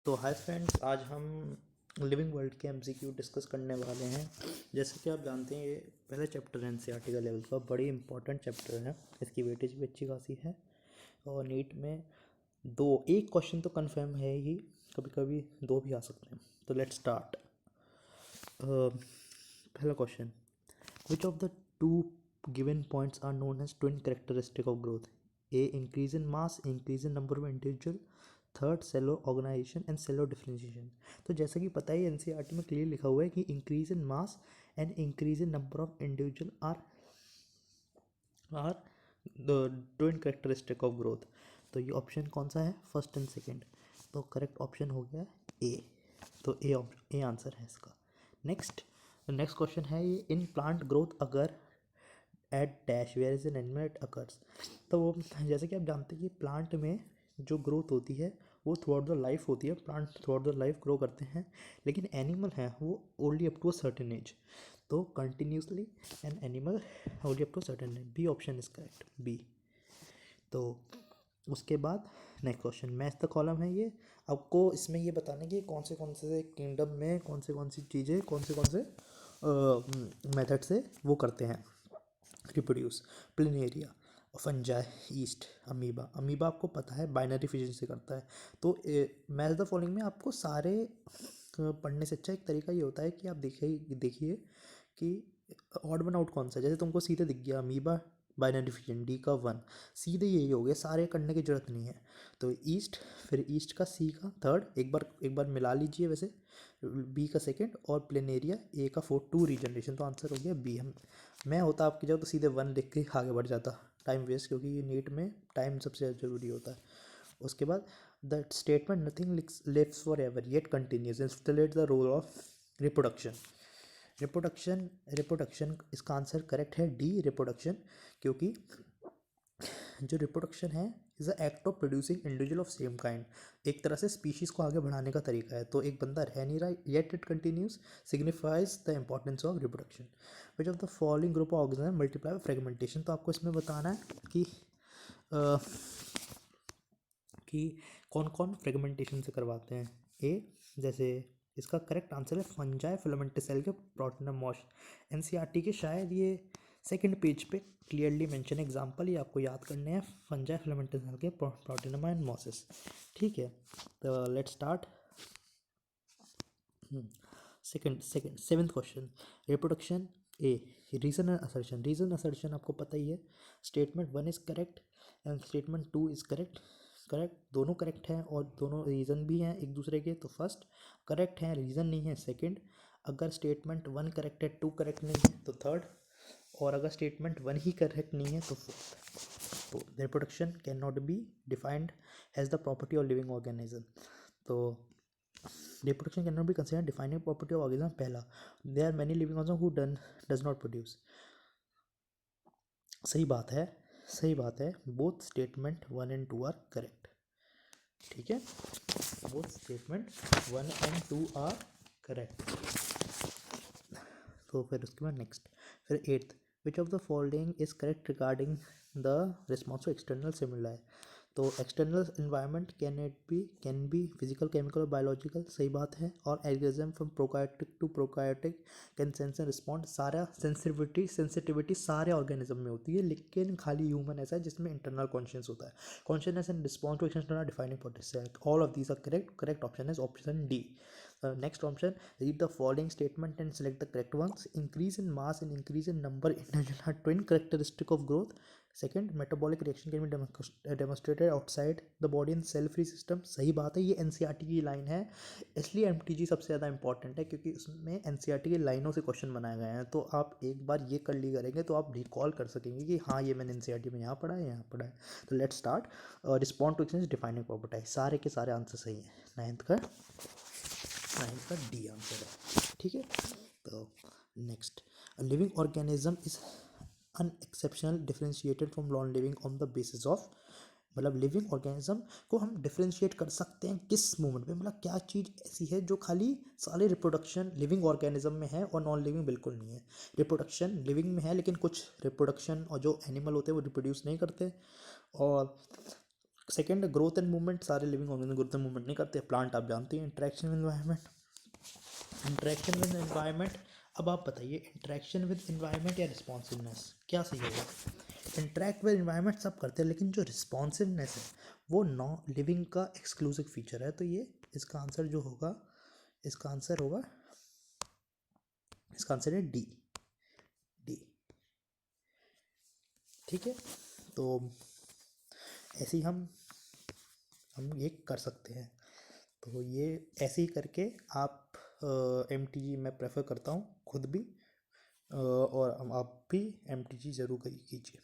तो hi friends, आज हम लिविंग वर्ल्ड के एमसीक्यू डिस्कस करने वाले हैं। जैसे कि आप जानते हैं, ये पहला चैप्टर है एनसीईआरटी का लेवल का, बड़ी इंपॉर्टेंट चैप्टर है। इसकी वेटेज भी अच्छी खासी है और नीट में एक क्वेश्चन तो कंफर्म है ही, कभी कभी दो भी आ सकते हैं। तो लेट्स स्टार्ट। पहला question, which of the two given points are known as twin characteristic of growth? A, increase in mass, increase in number of individual, third cello organisation and cello differentiation. तो जैसा कि पता है NCERT में clear लिखा हुआ है कि increase in mass and increase in number of individual are the twin characteristic of growth. तो ये ऑप्शन कौन सा है, फर्स्ट एंड सेकंड? तो करेक्ट ऑप्शन हो गया ए। तो ए आंसर है इसका। नेक्स्ट क्वेश्चन है ये, इन प्लांट ग्रोथ अगर at dash where is an animal at occurs. तो वो जैसे कि आप जानते हैं कि प्लांट में जो ग्रोथ होती है वो थ्रू आउट द लाइफ होती है, plant throughout the life grow करते हैं, लेकिन एनिमल है वो only up to a certain age. तो continuously an animal only up to certain age, B option is correct, B. तो उसके बाद next question, match the column है ये। आपको इसमें ये बताना कि कौन से किंगडम में कौन सी चीज़ें कौन से मेथड से वो करते हैं reproduce. Planaria, fungi, east, amoeba आपको पता है बाइनरी फिजन से करता है। तो मैच द फॉलोइंग में आपको सारे पढ़ने से अच्छा एक तरीका ये होता है कि आप देखिए कि ऑड वन आउट कौन सा है। जैसे तुमको सीधे दिख गया अमीबा बाइनरी फिजन डी का 1, सीधे यही हो गया, सारे करने की जरूरत नहीं है। तो ईस्ट, फिर ईस्ट का सी का थर्ड, एक बार मिला लीजिए वैसे, बी का सेकंड, और प्लेनेरिया ए का 4, 2 रीजनरेशन। तो आंसर हो गया बी। मैं होता आपकी जगह तो सीधे 1 लिख के आगे बढ़ जाता, टाइम वेस्ट, क्योंकि ये नीट में टाइम सबसे ज़्यादा जरूरी होता है। उसके बाद the statement nothing lives forever yet continues illustrate the role of reproduction. Reproduction इसका आंसर करेक्ट है डी, रिप्रोडक्शन, क्योंकि जो रिप्रोडक्शन है is a act of producing individual of same kind. एक तरह से स्पीशीज को आगे बढ़ाने का तरीका है। तो एक बंदा रह नहीं रहा yet it continues signifies the importance of reproduction. Which of the following group of organism multiply fragmentation. तो आपको इसमें बताना है कि कौन कौन फ्रेगमेंटेशन से करवाते हैं। ए, जैसे इसका करेक्ट आंसर है फंजाई फिलामेंटस सेल के प्रोटिनम मॉश। एनसीईआरटी के शायद ये सेकंड पेज पे क्लियरली मेंशन एग्जांपल ये आपको याद करने हैं, फंजाई फिलामेंटस सेल के प्रोटिनम एंड मॉसेस। ठीक है, तो let's start. Seventh question, reproduction A, reason and assertion. Reason assertion आपको पता ही है, statement 1 is correct and statement 2 is correct. दोनों करेक्ट हैं और दोनों रीज़न भी हैं एक दूसरे के। तो फर्स्ट करेक्ट है, रीज़न नहीं है सेकंड। अगर स्टेटमेंट 1 करेक्ट है, 2 करेक्ट नहीं है तो थर्ड, और अगर स्टेटमेंट 1 ही करेक्ट नहीं है तो फोर्थ। तो reproduction can not be defined as the property of living organism. तो reproduction can not be considered defining property of organism. पहला, there are many living organism who does not produce. सही बात है, both statement 1 and 2 are correct. ठीक है, both statement 1 and 2 are correct. तो फिर उसके बाद नेक्स्ट, फिर eighth, which of the following is correct regarding the response of external stimuli. तो external environment can be physical, chemical और बायोलॉजिकल। सही बात है। और algorithm from prokaryotic to prokaryotic can sense and respond. सारा सेंसिटिविटी सारे organism में होती है, लेकिन खाली ह्यूमन ऐसा है जिसमें इंटरनल कॉन्शियस होता है। Consciousness and response to external defining process. All of these are correct option is option D. Next option, read the following statement and select the correct ones. Increase in mass and increase in number individual are twin characteristic of growth. Second, metabolic reaction can be demonstrated outside the body in cell free system. सही बात है, ये NCERT की line है, इसलिए MTG सबसे ज़्यादा important है, क्योंकि इसमें एनसीईआरटी की लाइनों से क्वेश्चन बनाए गए हैं। तो आप एक बार ये कर ली करेंगे तो आप रिकॉल कर सकेंगे कि हाँ ये मैंने एनसीईआरटी में यहाँ पढ़ा है, यहाँ पढ़ा है। तो let's start. Respond to exchange defining property, सारे के सारे आंसर सही हैं। नाइन्थ का डी आंसर है। ठीक है, तो next, living organism is unexceptional differentiated from non living on the basis of. मतलब लिविंग ऑर्गेनिज्म को हम डिफरेंशिएट कर सकते हैं किस मूवमेंट पे, मतलब क्या चीज़ ऐसी है जो खाली सारे रिप्रोडक्शन लिविंग ऑर्गेनिज्म में है और नॉन लिविंग बिल्कुल नहीं है। रिप्रोडक्शन लिविंग में है, लेकिन कुछ रिप्रोडक्शन और जो एनिमल होते हैं वो रिप्रोड्यूस नहीं करते, और सेकेंड, ग्रोथ एंड मूवमेंट, सारे living organism growth and movement नहीं करते, प्लांट आप जानते हैं। Interaction with environment, interaction with environment, अब आप बताइए इंटरेक्शन विद एनवायरनमेंट या रिस्पॉन्सिवनेस, क्या सही होगा? इंटरेक्ट विद एनवायरनमेंट सब करते हैं, लेकिन जो रिस्पॉन्सिवनेस है वो नॉन लिविंग का एक्सक्लूसिव फीचर है। तो ये इसका आंसर जो होगा, इसका आंसर होगा, इसका आंसर है डी, डी। ठीक है, तो ऐसे ही हम ये कर सकते हैं। तो ये ऐसे ही करके आप MTG मैं प्रेफर करता हूँ खुद भी, और आप भी MTG ज़रूर कीजिए।